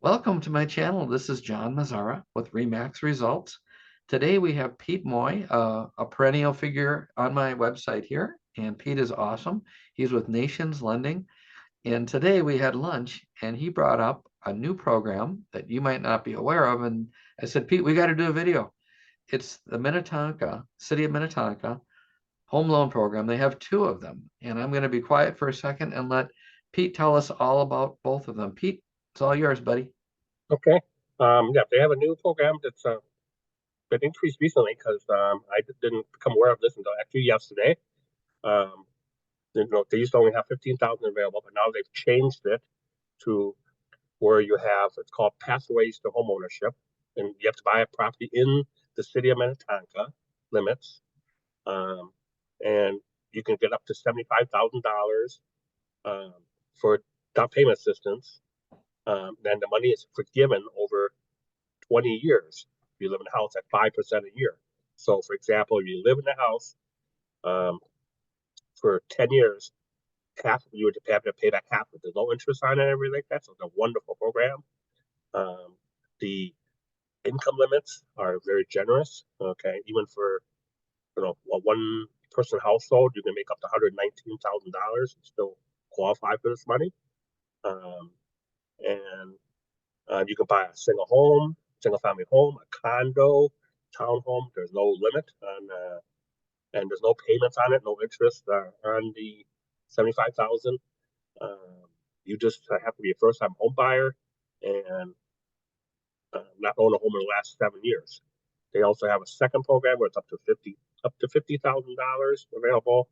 Welcome to my channel. This is John Mazzara with Remax Results. Today we have Pete Moy, a perennial figure on my website here, and Pete is awesome. He's with Nations Lending, and today we had lunch, and he brought up a new program that you might not be aware of, and I said, Pete, we got to do a video. It's the Minnetonka, City of Minnetonka Home Loan Program. They have two of them, and I'm going to be quiet for a second and let Pete tell us all about both of them. Pete, it's all yours, buddy. Okay. Yeah, they have a new program that's been increased recently because I didn't become aware of this until actually yesterday. Um, they used to only have 15,000 available, but now they've changed it to where you have it's called pathways to homeownership, and you have to buy a property in the city of Minnetonka limits, um, and you can get up to $75,000 um, for down payment assistance. Then the money is forgiven over 20 years. You live in a house at 5% a year. So, for example, if you live in a house um, for 10 years, half you would have to pay back half with the low interest on it and everything like that. So, it's a wonderful program. The income limits are very generous. Okay, even for a one person household, you can make up to $119,000 and still qualify for this money. Um, and You can buy a single family home, a condo, townhome. There's no limit on, and there's no payments on it, no interest on the 75,000. You just have to be a first time home buyer and not own a home in the last 7 years. They also have a second program where it's up to $50,000 available.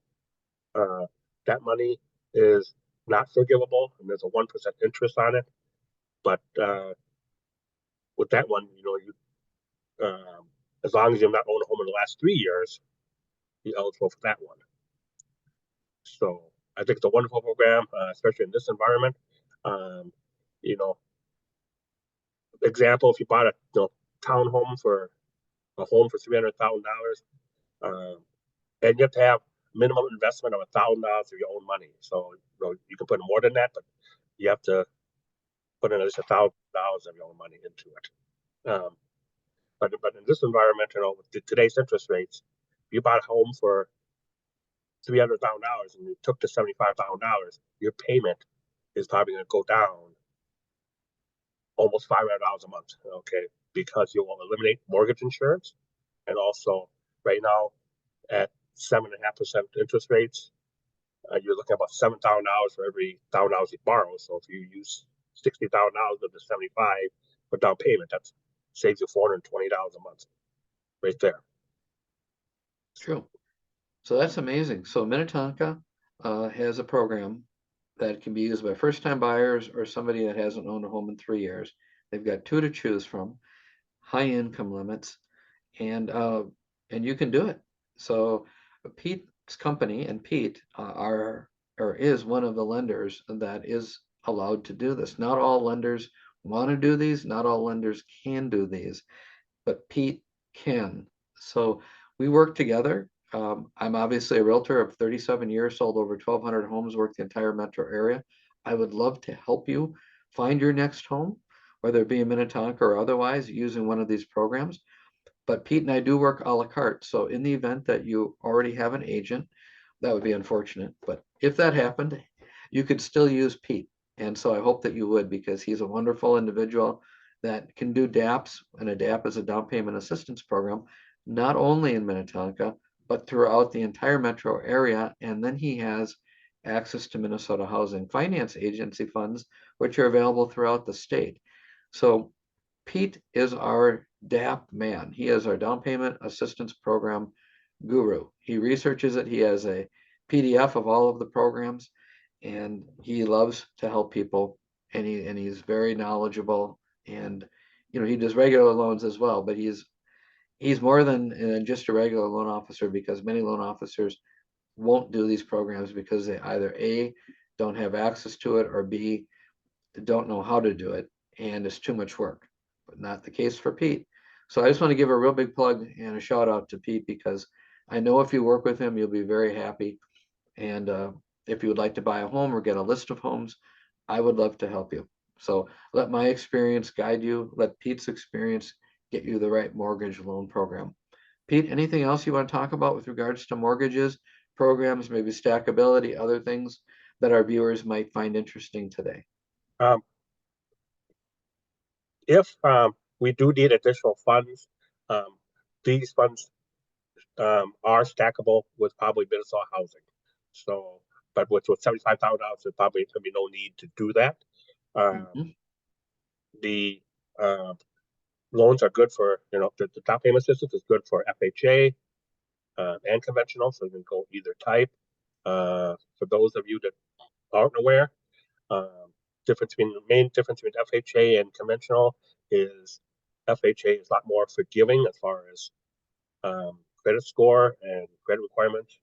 Uh, that money is not forgivable, and there's a 1% interest on it. But with that one, as long as you've not owned a home in the last 3 years, you're eligible for that one. So I think it's a wonderful program, especially in this environment. Um, you know, Example, if you bought a townhome for a home for $300,000, and you have to have minimum investment of $1,000 of your own money. So you can put more than that, but you have to put in at least $1,000 of your own money into it. But in this environment, with today's interest rates, if you bought a home for $300,000 and you took the $75,000, your payment is probably going to go down almost $500 a month. Okay, because you will eliminate mortgage insurance, and also right now at 7.5% interest rates, you're looking at about $7,000 for every $1,000 you borrow. So if you use $60,000 of the 75 for down payment, that saves you $420 a month, right there. True. So that's amazing. So Minnetonka has a program that can be used by first-time buyers or somebody that hasn't owned a home in 3 years. They've got two to choose from, high income limits, and you can do it. So Pete's company and Pete are or is one of the lenders that is allowed to do this. Not all lenders want to do these. Not all lenders can do these, but Pete can. So we work together. I'm obviously a realtor of 37 years, sold over 1,200 homes, worked the entire metro area. I would love to help you find your next home, whether it be in Minnetonka or otherwise, using one of these programs. But Pete and I do work a la carte. So in the event that you already have an agent, that would be unfortunate. But if that happened, you could still use Pete. And so I hope that you would, because he's a wonderful individual that can do DAPs, and a DAP is a down payment assistance program, not only in Minnetonka, but throughout the entire metro area. And then he has access to Minnesota Housing Finance Agency funds, which are available throughout the state. So Pete is our DAP man. He is our down payment assistance program guru. He researches it. He has a PDF of all of the programs, and he loves to help people. And he's very knowledgeable. And he does regular loans as well. But he's more than just a regular loan officer, because many loan officers won't do these programs because they either A, don't have access to it, or B, don't know how to do it, and it's too much work. But not the case for Pete. So I just want to give a real big plug and a shout out to Pete, because I know if you work with him, you'll be very happy. And if you would like to buy a home or get a list of homes, I would love to help you. So let my experience guide you. Let Pete's experience get you the right mortgage loan program. Pete, anything else you want to talk about with regards to mortgages, programs, maybe stackability, other things that our viewers might find interesting today? Um, if we do need additional funds, um, these funds are stackable with probably Minnesota housing. So, but with $75,000, there's probably going to be no need to do that. Mhm. The uh, loans are good for, the down payment assistance is good for FHA and conventional, so you can go either type. For those of you that aren't aware, the main difference between FHA and conventional is FHA is a lot more forgiving as far as credit score and credit requirements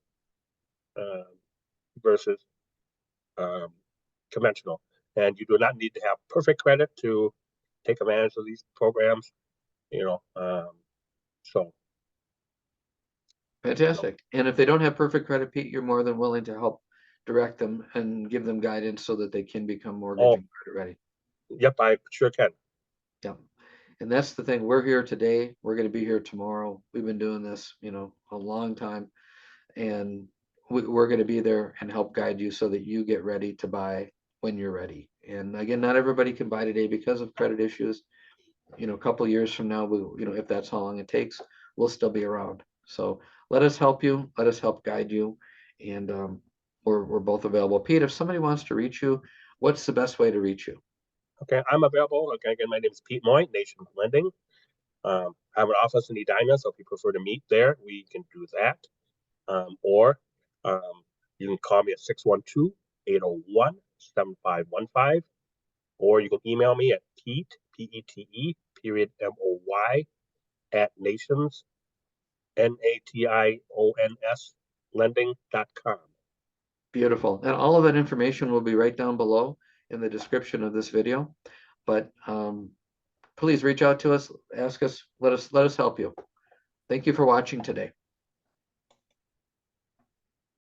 um, versus um, conventional. And you do not need to have perfect credit to take advantage of these programs. You know, so Fantastic. And if they don't have perfect credit, Pete, you're more than willing to help direct them and give them guidance so that they can become mortgage oh, and credit ready. yep, I sure can. Yeah. And that's the thing. We're here today. We're going to be here tomorrow. We've been doing this, a long time, and we're going to be there and help guide you so that you get ready to buy when you're ready. And again, not everybody can buy today because of credit issues. A couple years from now, if that's how long it takes, we'll still be around. So let us help you. Let us help guide you. And we're both available. Pete, if somebody wants to reach you, what's the best way to reach you? Okay, I'm available. Okay, again, my name is Pete Moy, Nation Lending. I have an office in Edina, so if you prefer to meet there, we can do that. Or um, you can call me at 612-801-7515, or you can email me at Pete, P-E-T-E, period, M-O-Y, at nations, N-A-T-I-O-N-S, lending.com. Beautiful. And all of that information will be right down below in the description of this video. But please reach out to us, ask us, let us help you. Thank you for watching today.